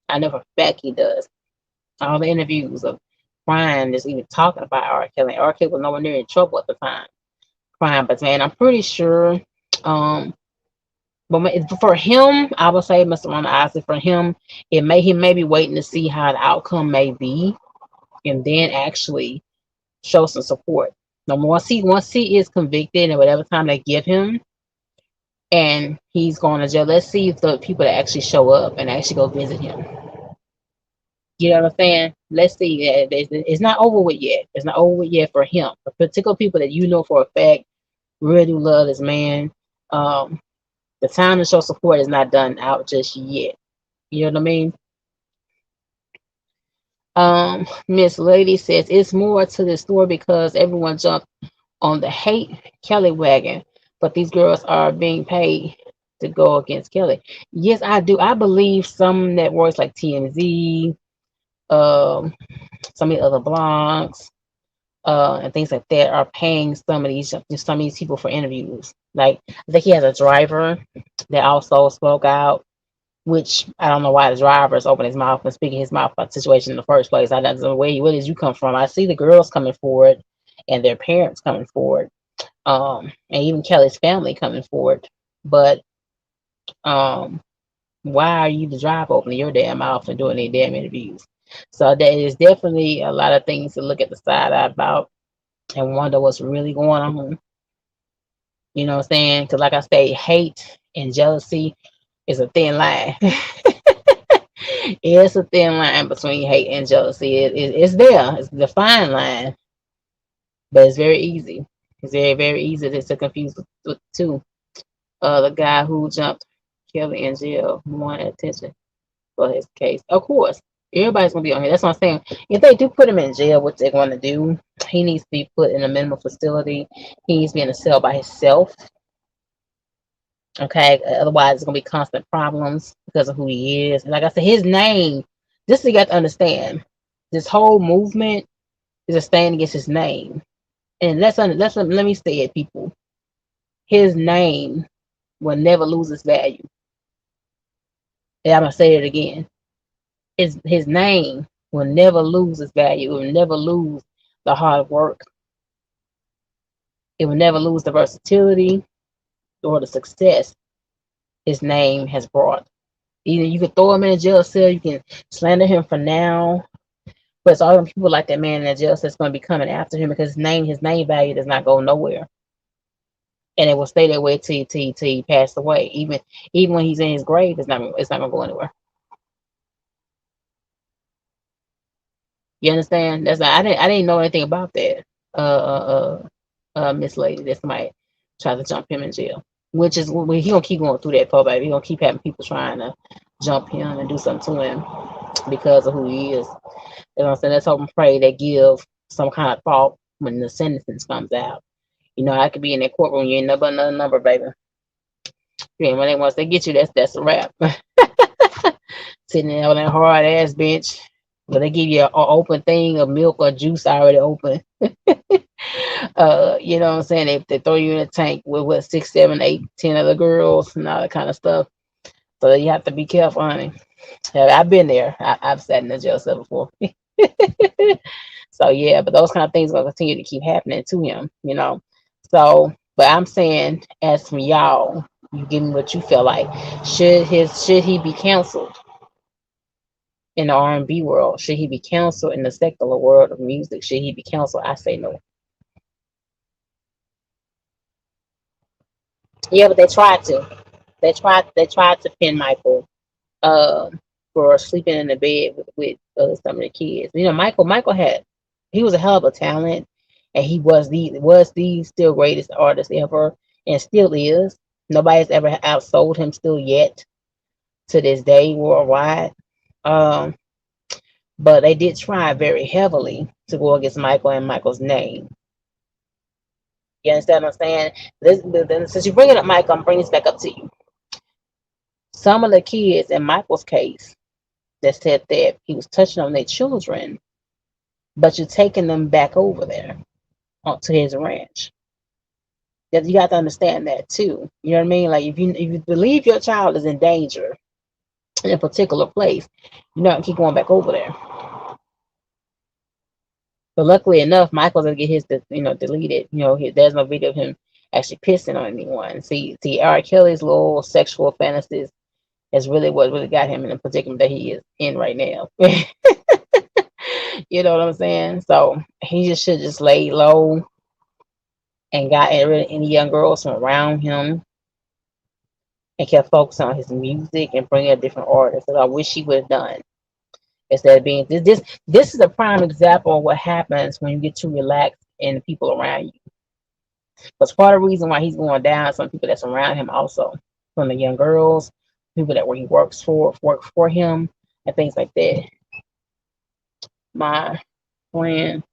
Speaker 1: I know for a fact he does. All the interviews of crying, just even talking about R. Kelly. R. Kelly was nowhere near in trouble at the time, crying. But man, I'm pretty sure. Um, but for him, I would say, Mr. Ron Isley, for him, he may be waiting to see how the outcome may be, and then actually show some support. Now, once he is convicted, and whatever time they give him, and he's going to jail. Let's see if the people that actually show up and actually go visit him. You know what I'm saying? Let's see. It's not over with yet. It's not over with yet for him. For particular people that you know for a fact really do love this man, um, the time to show support is not done out just yet. You know what I mean? Miss Lady says it's more to the story because everyone jumped on the hate Kelly wagon, but these girls are being paid to go against Kelly. Yes, I do. I believe some networks like TMZ, um, some of the other blogs, and things like that are paying some of these people for interviews. Like I think he has a driver that also spoke out, which I don't know why the driver is opening his mouth and speaking his mouth about the situation in the first place. I don't know where did you come from? I see the girls coming forward and their parents coming forward, and even Kelly's family coming forward. But um, why are you the driver opening your damn mouth and doing any damn interviews? So there is definitely a lot of things to look at the side eye about and wonder what's really going on. You know what I'm saying? Because like I say, hate and jealousy is a thin line. It's a thin line between hate and jealousy. It's there. It's the fine line. but it's very easy. It's very easy to confuse with two. The guy who jumped Kelly in jail wanted attention for his case. Of course, everybody's gonna be on here. That's what I'm saying. If they do put him in jail, what they're gonna do, he needs to be put in a minimum facility. He needs to be in a cell by himself. Okay, otherwise it's gonna be constant problems because of who he is. And like I said, his name. This you got to understand. This whole movement is a stand against his name. And let me say it, people. His name will never lose its value. And I'm gonna say it again. His name will never lose its value. It will never lose the hard work. It will never lose the versatility or the success his name has brought. Either you can throw him in a jail cell, you can slander him for now, but it's all them people like that man in the jail that's going to be coming after him because his name value does not go nowhere, and it will stay that way till he passed away. Even when he's in his grave, it's not going to go anywhere. You understand? That's not, I didn't know anything about that. Miss Lady, that somebody tried to jump him in jail, which is he gonna keep going through that, for baby. He gonna keep having people trying to jump him and do something to him because of who he is. You know what I'm saying? Let's hope and pray they give some kind of thought when the sentence comes out. You know, I could be in that courtroom, you ain't never another number, baby. Yeah, when once they get you, that's a wrap. Sitting there on that hard ass bench, but they give you an open thing of milk or juice already open. You know what I'm saying? They throw you in a tank with what 6, 7, 8, 10 other girls and all that kind of stuff. So you have to be careful, honey. I've been there. I've sat in the jail cell before. So yeah, but those kind of things are gonna continue to keep happening to him, you know. So, but I'm saying, as from y'all, you give me what you feel like. Should he be counseled in the R&B world? Should he be counseled in the secular world of music? Should he be counseled? I say no. Yeah, but they tried to. They tried to pin Michael um for sleeping in the bed with some of the kids. You know, Michael had he was a hell of a talent, and he was the still greatest artist ever, and still is. Nobody's ever outsold him still yet to this day worldwide. Um, but they did try very heavily to go against Michael and Michael's name. You understand what I'm saying? Since you're bringing up Michael, I'm bringing this back up to you. Some of the kids in Michael's case that said that he was touching on their children, but you're taking them back over there to his ranch. That you got to understand that too. You know what I mean? Like if you believe your child is in danger in a particular place, you're not gonna keep going back over there. But luckily enough, Michael's gonna get his deleted. You know, there's no video of him actually pissing on anyone. See, R. Kelly's little sexual fantasies is really what really got him in the predicament that he is in right now. You know what I'm saying? So he just should just lay low and got rid of any young girls from around him and kept focusing on his music and bringing a different artist. So I wish he would have done instead of being this is a prime example of what happens when you get too relaxed and the people around you. Because part of the reason why he's going down, some people that's around him also, from the young girls, people that where he work for him, and things like that. My friend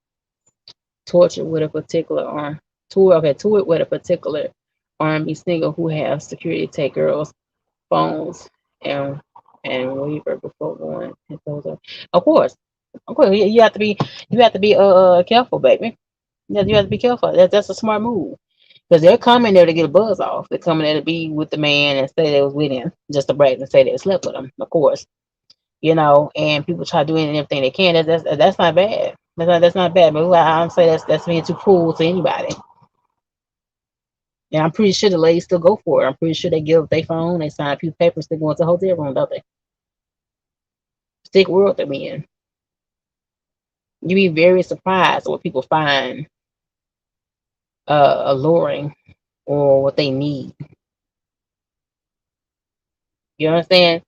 Speaker 1: tortured with a particular toured with a particular R&B singer who has security take girls' phones and waiver before going. Of course, of course, you have to be careful, baby. Yeah, you have to be careful. That's a smart move because they're coming there to get a buzz off. They're coming there to be with the man and say they was with him, just to brag and say they slept with him. Of course, and people try doing everything they can. That's not bad. That's not bad. But I don't say that's being too cruel to anybody. And I'm pretty sure the ladies still go for it. I'm pretty sure they give up their phone, they sign a few papers, they go into the hotel room, don't they? Sick world they're in. You'd be very surprised what people find alluring or what they need. You understand?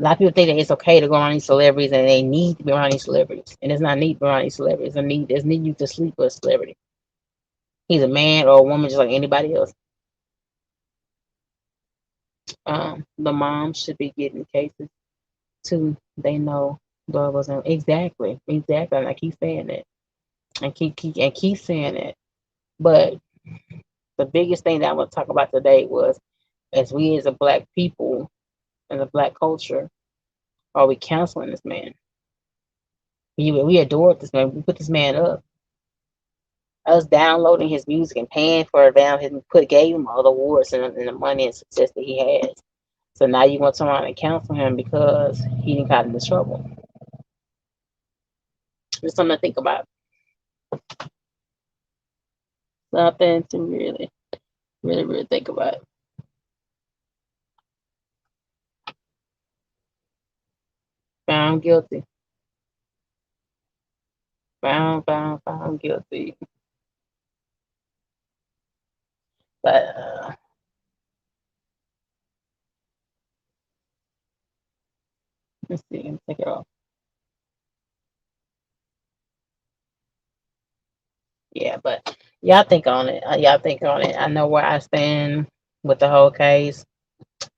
Speaker 1: A lot of people think that it's okay to go around these celebrities and they need to be around these celebrities. And it's not need to be around these celebrities. There's need you to sleep with a celebrity. He's a man or a woman just like anybody else. The mom should be getting cases too. They know God wasn't exactly. And I keep saying that, and keep saying it. But the biggest thing that I want to talk about today was, as we as a black people and the black culture, are we counseling this man? We adored this man. We put this man up. Us downloading his music and paying for it down, his put gave him all the awards and the money and success that he has. So now you want someone to counsel him because he didn't got into trouble. Just something to think about. Something to really think about. Found guilty. Found guilty. But let's see. Let me take it off. Yeah, but y'all think on it. Y'all think on it. I know where I stand with the whole case.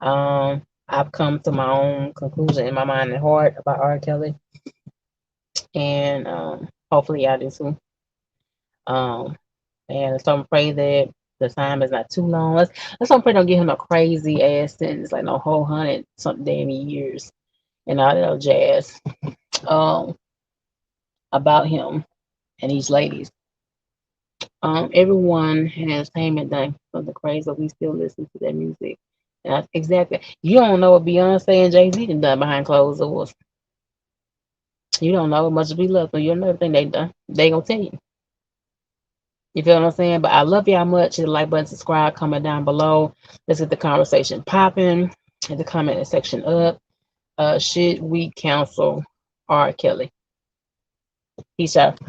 Speaker 1: I've come to my own conclusion in my mind and heart about R. Kelly, and hopefully y'all do too. Um, and let's don't pray that the time is not too long. Let's don't pray don't give him a crazy ass sentence like no whole hundred something damn years and all that jazz. Um, about him and these ladies. Everyone has payment done for the craze, but we still listen to their music. And exactly, you don't know what Beyonce and Jay Z done behind closed doors. You don't know as much as we love them. You don't know everything they done. They gonna tell you. You feel what I'm saying? But I love y'all much. Hit the like button, subscribe, comment down below. Let's get the conversation popping. Hit the comment section up. Should we counsel R. Kelly? Peace out.